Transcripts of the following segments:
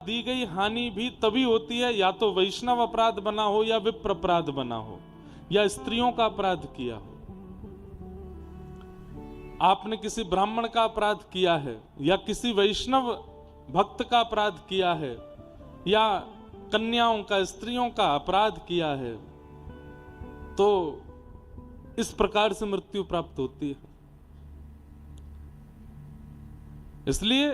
दी गई हानि भी तभी होती है या तो वैष्णव अपराध बना हो या विप्र अपराध बना हो या स्त्रियों का अपराध किया हो। आपने किसी ब्राह्मण का अपराध किया है या किसी वैष्णव भक्त का अपराध किया है या कन्याओं का, स्त्रियों का अपराध किया है, तो इस प्रकार से मृत्यु प्राप्त होती है। इसलिए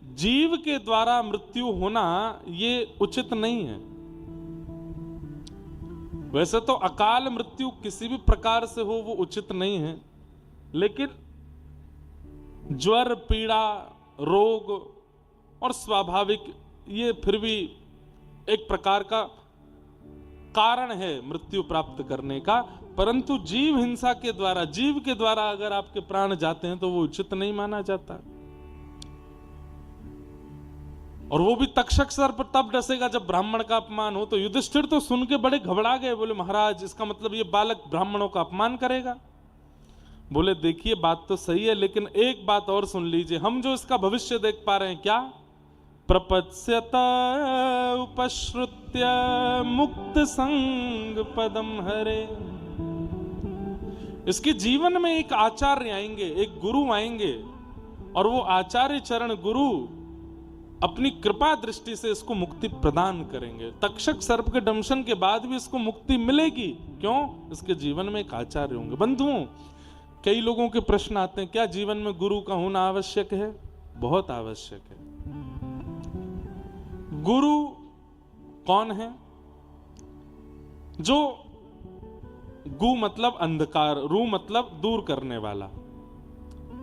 जीव के द्वारा मृत्यु होना यह उचित नहीं है। वैसे तो अकाल मृत्यु किसी भी प्रकार से हो वो उचित नहीं है, लेकिन ज्वर, पीड़ा, रोग और स्वाभाविक ये फिर भी एक प्रकार का कारण है मृत्यु प्राप्त करने का। परंतु जीव हिंसा के द्वारा, जीव के द्वारा अगर आपके प्राण जाते हैं तो वो उचित नहीं माना जाता। और वो भी तक्षक सर्प तब डसेगा जब ब्राह्मण का अपमान हो। तो युधिष्ठिर तो सुन के बड़े घबरा गए, बोले महाराज इसका मतलब ये बालक ब्राह्मणों का अपमान करेगा। बोले देखिए बात तो सही है, लेकिन एक बात और सुन लीजिए, हम जो इसका भविष्य देख पा रहे हैं, क्या प्रपत्स्यत उपश्रुत्य मुक्त संग पदम हरे। इसके जीवन में एक आचार्य आएंगे, एक गुरु आएंगे, और वो आचार्य चरण गुरु अपनी कृपा दृष्टि से इसको मुक्ति प्रदान करेंगे। तक्षक सर्प के दंशन के बाद भी इसको मुक्ति मिलेगी। क्यों? इसके जीवन में एक आचार्य होंगे। बंधुओं, कई लोगों के प्रश्न आते हैं, क्या जीवन में गुरु का होना आवश्यक है? बहुत आवश्यक है। गुरु कौन है? जो गु मतलब अंधकार, रू मतलब दूर करने वाला,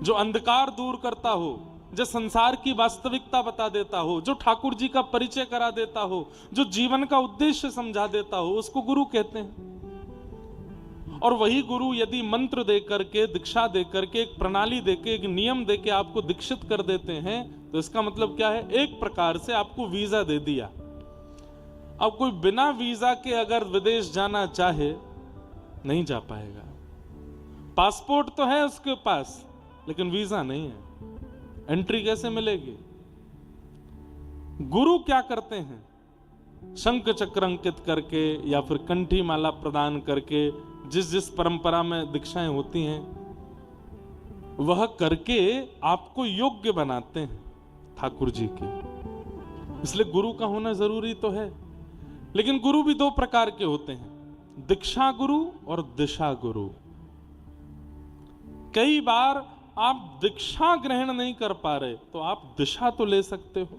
जो अंधकार दूर करता हो, जो संसार की वास्तविकता बता देता हो, जो ठाकुर जी का परिचय करा देता हो, जो जीवन का उद्देश्य समझा देता हो, उसको गुरु कहते हैं। और वही गुरु यदि मंत्र दे करके, दीक्षा दे करके, एक प्रणाली देके, एक नियम देके आपको दीक्षित कर देते हैं, तो इसका मतलब क्या है? एक प्रकार से आपको वीजा दे दिया। अब कोई बिना वीजा के अगर विदेश जाना चाहे नहीं जा पाएगा। पासपोर्ट तो है उसके पास, लेकिन वीजा नहीं है, एंट्री कैसे मिलेगी? गुरु क्या करते हैं? शंख चक्र अंकित करके या फिर कंठी माला प्रदान करके, जिस जिस परंपरा में दीक्षाएं होती हैं वह करके आपको योग्य बनाते हैं ठाकुर जी के। इसलिए गुरु का होना जरूरी तो है। लेकिन गुरु भी दो प्रकार के होते हैं, दीक्षा गुरु और दिशा गुरु। कई बार आप दीक्षा ग्रहण नहीं कर पा रहे तो आप दिशा तो ले सकते हो।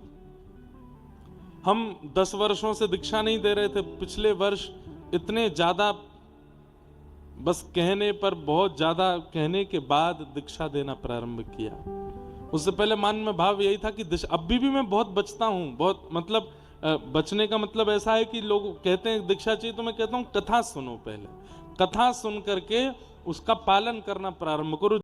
हम 10 वर्षों से दीक्षा नहीं दे रहे थे, पिछले वर्ष इतने ज्यादा, बस कहने पर, बहुत ज्यादा कहने के बाद दीक्षा देना प्रारंभ किया। उससे पहले मन में भाव यही था कि अभी भी मैं बहुत बचता हूं, बहुत मतलब बचने का मतलब ऐसा है कि लोग कहते हैं दीक्षा चाहिए, तो मैं कहता हूं कथा सुनो, पहले कथा सुन करके उसका पालन करना प्रारंभ करो।